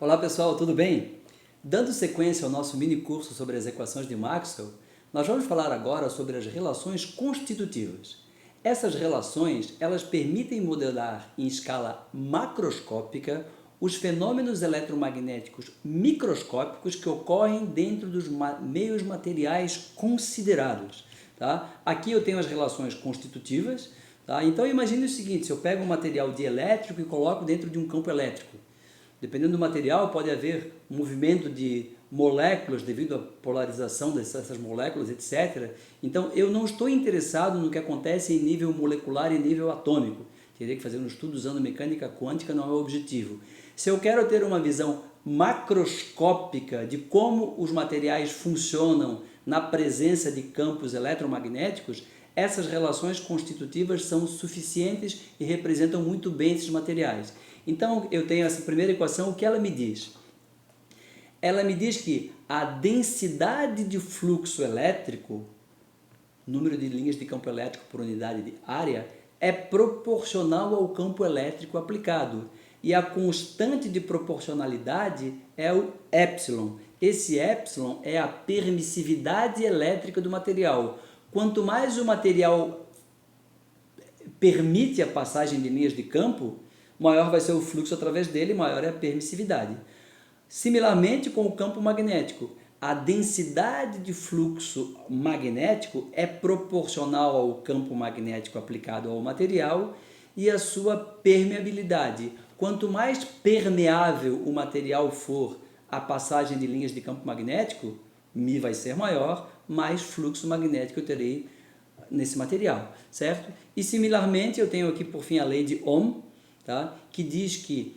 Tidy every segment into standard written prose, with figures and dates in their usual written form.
Olá pessoal, tudo bem? Dando sequência ao nosso mini curso sobre as equações de Maxwell, nós vamos falar agora sobre as relações constitutivas. Essas relações, elas permitem modelar em escala macroscópica os fenômenos eletromagnéticos microscópicos que ocorrem dentro dos meios materiais considerados. Tá? Aqui eu tenho as relações constitutivas. Tá? Então imagine o seguinte, se eu pego um material dielétrico e coloco dentro de um campo elétrico. Dependendo do material, pode haver um movimento de moléculas devido à polarização dessas moléculas, etc. Então, eu não estou interessado no que acontece em nível molecular e nível atômico. Teria que fazer um estudo usando mecânica quântica, não é o objetivo. Se eu quero ter uma visão macroscópica de como os materiais funcionam na presença de campos eletromagnéticos, essas relações constitutivas são suficientes e representam muito bem esses materiais. Então, eu tenho essa primeira equação, o que ela me diz? Ela me diz que a densidade de fluxo elétrico, número de linhas de campo elétrico por unidade de área, é proporcional ao campo elétrico aplicado. E a constante de proporcionalidade é o epsilon. Esse epsilon é a permissividade elétrica do material. Quanto mais o material permite a passagem de linhas de campo, maior vai ser o fluxo através dele, maior é a permissividade. Similarmente com o campo magnético, a densidade de fluxo magnético é proporcional ao campo magnético aplicado ao material e a sua permeabilidade. Quanto mais permeável o material for à passagem de linhas de campo magnético, μ vai ser maior, mais fluxo magnético eu terei nesse material, certo? E similarmente eu tenho aqui por fim a lei de Ohm, tá? Que diz que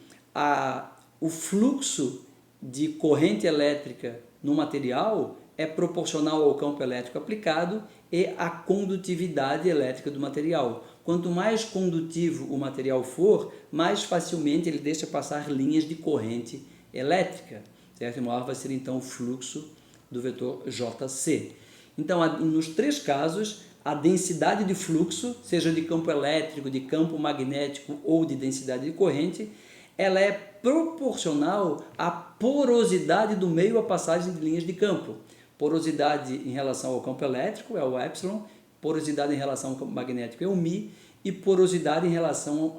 o fluxo de corrente elétrica no material é proporcional ao campo elétrico aplicado e à condutividade elétrica do material. Quanto mais condutivo o material for, mais facilmente ele deixa passar linhas de corrente elétrica, certo? E maior vai ser então o fluxo do vetor JC. Então, nos três casos, a densidade de fluxo, seja de campo elétrico, de campo magnético ou de densidade de corrente, ela é proporcional à porosidade do meio à passagem de linhas de campo. Porosidade em relação ao campo elétrico é o epsilon, porosidade em relação ao campo magnético é o μ, e porosidade em relação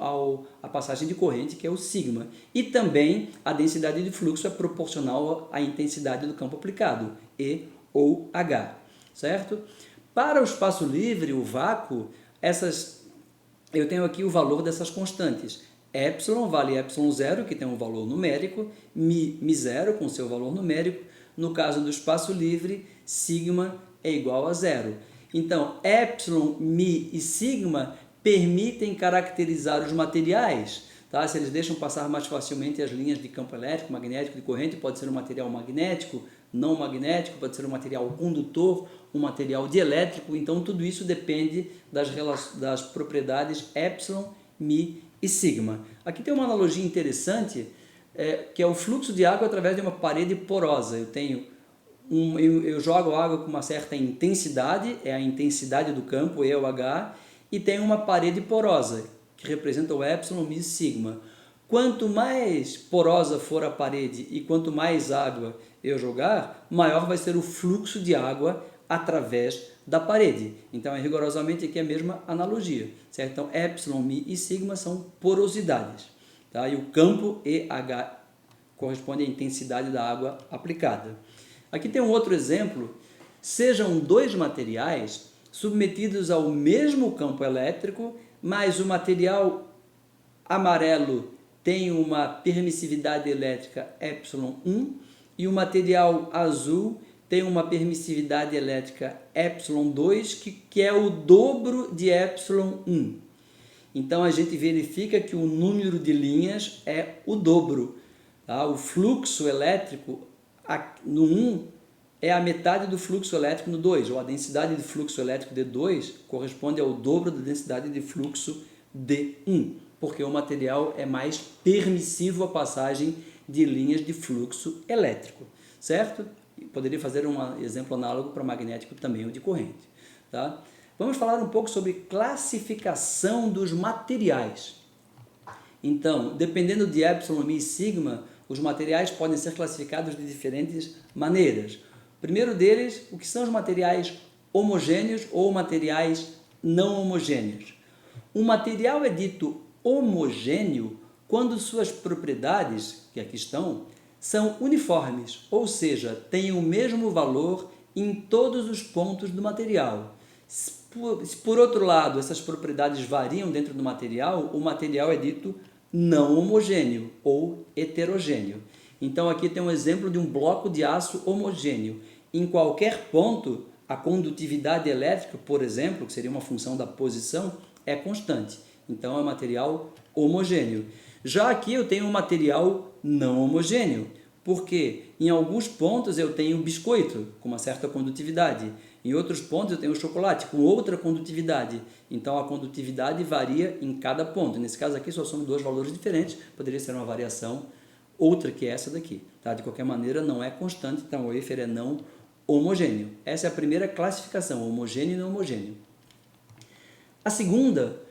à passagem de corrente, que é o sigma. E também a densidade de fluxo é proporcional à intensidade do campo aplicado, E ou H, certo? Para o espaço livre, o vácuo, eu tenho aqui o valor dessas constantes. Epsilon vale epsilon zero, que tem um valor numérico, μ zero, com seu valor numérico. No caso do espaço livre, sigma é igual a zero. Então, epsilon, μ e sigma permitem caracterizar os materiais. Tá? Se eles deixam passar mais facilmente as linhas de campo elétrico, magnético, de corrente, pode ser um material magnético, não magnético, pode ser um material condutor, um material dielétrico. Então, tudo isso depende das propriedades epsilon, μ e sigma. Aqui tem uma analogia interessante, que é o fluxo de água através de uma parede porosa. Eu jogo água com uma certa intensidade, é a intensidade do campo, E ou H, e tem uma parede porosa, que representa o epsilon, μ e sigma. Quanto mais porosa for a parede e quanto mais água eu jogar, maior vai ser o fluxo de água através da parede. Então, é rigorosamente aqui a mesma analogia, certo? Então, epsilon, μ e sigma são porosidades, tá? E o campo EH corresponde à intensidade da água aplicada. Aqui tem um outro exemplo. Sejam dois materiais submetidos ao mesmo campo elétrico, mas o material amarelo tem uma permissividade elétrica ε1 e o material azul tem uma permissividade elétrica ε2, que é o dobro de ε1. Então, a gente verifica que o número de linhas é o dobro. Tá? O fluxo elétrico no 1 é a metade do fluxo elétrico no 2, ou a densidade de fluxo elétrico D2 corresponde ao dobro da densidade de fluxo D1, porque o material é mais permissivo à passagem de linhas de fluxo elétrico, certo? Poderia fazer um exemplo análogo para magnético também, ou de corrente. Tá? Vamos falar um pouco sobre classificação dos materiais. Então, dependendo de epsilon, μ e sigma, os materiais podem ser classificados de diferentes maneiras. O primeiro deles, o que são os materiais homogêneos ou materiais não homogêneos. Um material é dito homogêneo quando suas propriedades, que aqui estão, são uniformes, ou seja, têm o mesmo valor em todos os pontos do material. Se por outro lado essas propriedades variam dentro do material, o material é dito não homogêneo ou heterogêneo. Então aqui tem um exemplo de um bloco de aço homogêneo. Em qualquer ponto, a condutividade elétrica, por exemplo, que seria uma função da posição, é constante. Então é um material homogêneo. Já aqui eu tenho um material não homogêneo, porque em alguns pontos eu tenho biscoito com uma certa condutividade, em outros pontos eu tenho chocolate com outra condutividade. Então a condutividade varia em cada ponto. Nesse caso aqui só são dois valores diferentes, poderia ser uma variação outra que essa daqui. Tá? De qualquer maneira não é constante, então o wafer é não homogêneo. Essa é a primeira classificação, homogêneo e não homogêneo. A segunda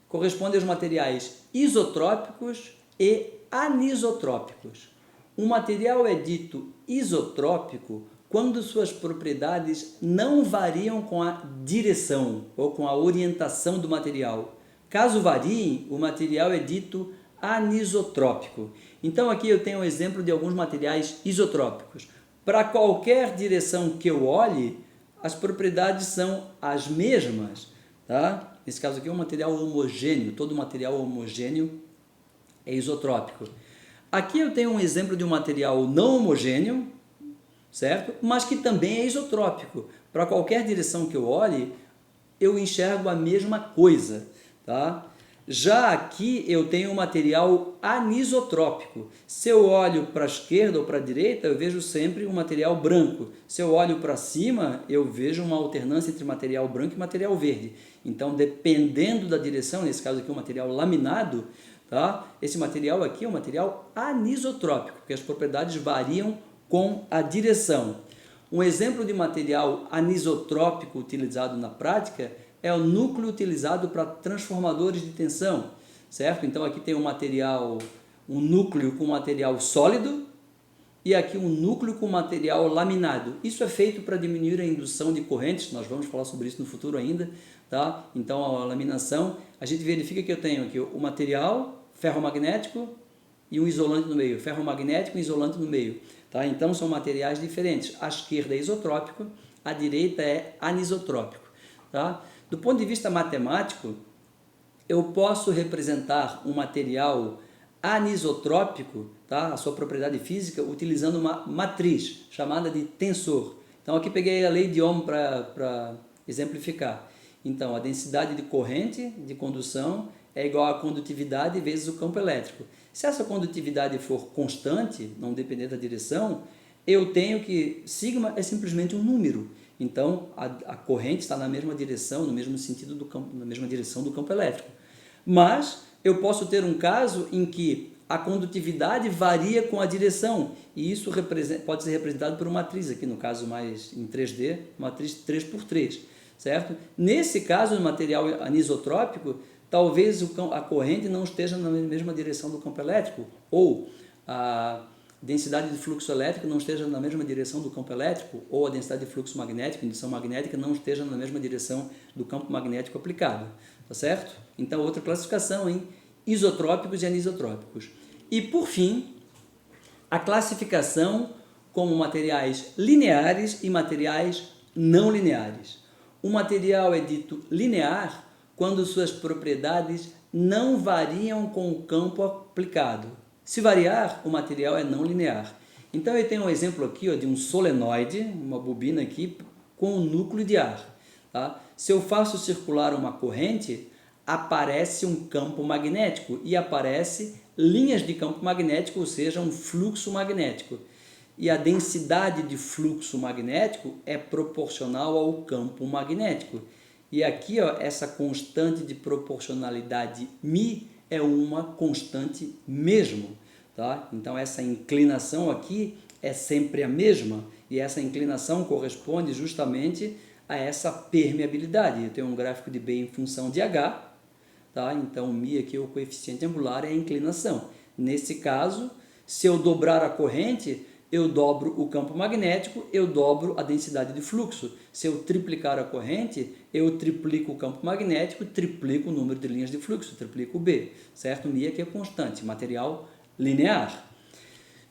corresponde aos materiais isotrópicos e anisotrópicos. Um material é dito isotrópico quando suas propriedades não variam com a direção ou com a orientação do material. Caso variem, o material é dito anisotrópico. Então aqui eu tenho um exemplo de alguns materiais isotrópicos. Para qualquer direção que eu olhe, as propriedades são as mesmas. Tá? Nesse caso aqui é um material homogêneo, todo material homogêneo é isotrópico. Aqui eu tenho um exemplo de um material não homogêneo, certo? Mas que também é isotrópico. Para qualquer direção que eu olhe, eu enxergo a mesma coisa. Tá? Já aqui eu tenho um material anisotrópico. Se eu olho para a esquerda ou para a direita, eu vejo sempre um material branco. Se eu olho para cima, eu vejo uma alternância entre material branco e material verde. Então, dependendo da direção, nesse caso aqui um material laminado, tá? Esse material aqui é um material anisotrópico, porque as propriedades variam com a direção. Um exemplo de material anisotrópico utilizado na prática é o núcleo utilizado para transformadores de tensão, certo? Então aqui tem um núcleo com material sólido e aqui um núcleo com material laminado. Isso é feito para diminuir a indução de correntes, nós vamos falar sobre isso no futuro ainda, tá? Então a laminação, a gente verifica que eu tenho aqui o material ferromagnético e um isolante no meio, ferromagnético e isolante no meio, tá? Então são materiais diferentes. A esquerda é isotrópico, a direita é anisotrópico, tá? Do ponto de vista matemático, eu posso representar um material anisotrópico, tá? A sua propriedade física, utilizando uma matriz chamada de tensor. Então aqui peguei a lei de Ohm para exemplificar. Então a densidade de corrente de condução é igual à condutividade vezes o campo elétrico. Se essa condutividade for constante, não depender da direção, eu tenho que sigma é simplesmente um número. Então, a corrente está na mesma direção, no mesmo sentido do campo, na mesma direção do campo elétrico. Mas eu posso ter um caso em que a condutividade varia com a direção, e isso pode ser representado por uma matriz, aqui no caso mais em 3D, matriz 3x3, certo? Nesse caso, no material anisotrópico, talvez a corrente não esteja na mesma direção do campo elétrico, ou a densidade de fluxo elétrico não esteja na mesma direção do campo elétrico, ou a densidade de fluxo magnético, indução magnética, não esteja na mesma direção do campo magnético aplicado, tá certo? Então, outra classificação em isotrópicos e anisotrópicos. E, por fim, a classificação como materiais lineares e materiais não lineares. O material é dito linear quando suas propriedades não variam com o campo aplicado. Se variar, o material é não linear. Então eu tenho um exemplo aqui, ó, de um solenoide, uma bobina aqui, com um núcleo de ar. Tá? Se eu faço circular uma corrente, aparece um campo magnético e aparece linhas de campo magnético, ou seja, um fluxo magnético. E a densidade de fluxo magnético é proporcional ao campo magnético. E aqui, ó, essa constante de proporcionalidade μ é uma constante mesmo, tá? Então essa inclinação aqui é sempre a mesma e essa inclinação corresponde justamente a essa permeabilidade. Eu tenho um gráfico de B em função de H, tá? Então μ aqui é o coeficiente angular, é a inclinação. Nesse caso, Se eu dobrar a corrente, eu dobro o campo magnético, eu dobro a densidade de fluxo. Se eu triplicar a corrente, eu triplico o campo magnético, triplico o número de linhas de fluxo, triplico o B, certo? Mi aqui é constante, material linear.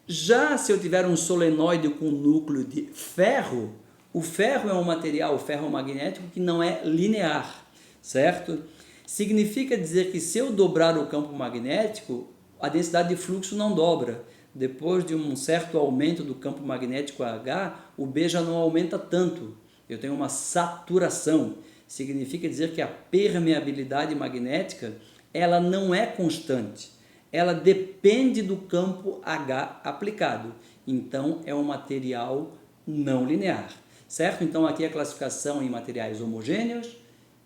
Já se eu tiver um solenoide com núcleo de ferro, o ferro é um material, o ferromagnético, que não é linear, certo? Significa dizer que se eu dobrar o campo magnético, a densidade de fluxo não dobra. Depois de um certo aumento do campo magnético H, o B já não aumenta tanto. Eu tenho uma saturação. Significa dizer que a permeabilidade magnética, ela não é constante. Ela depende do campo H aplicado. Então, é um material não linear, certo? Então, aqui a classificação em materiais homogêneos,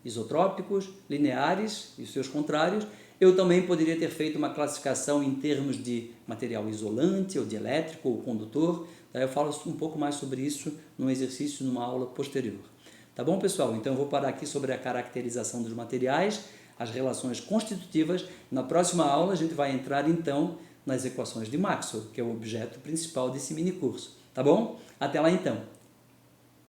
isotrópicos, lineares e seus contrários. Eu também poderia ter feito uma classificação em termos de material isolante, ou de elétrico, ou condutor. Eu falo um pouco mais sobre isso num exercício, numa aula posterior. Tá bom, pessoal? Então eu vou parar aqui sobre a caracterização dos materiais, as relações constitutivas. Na próxima aula a gente vai entrar então nas equações de Maxwell, que é o objeto principal desse mini curso. Tá bom? Até lá então!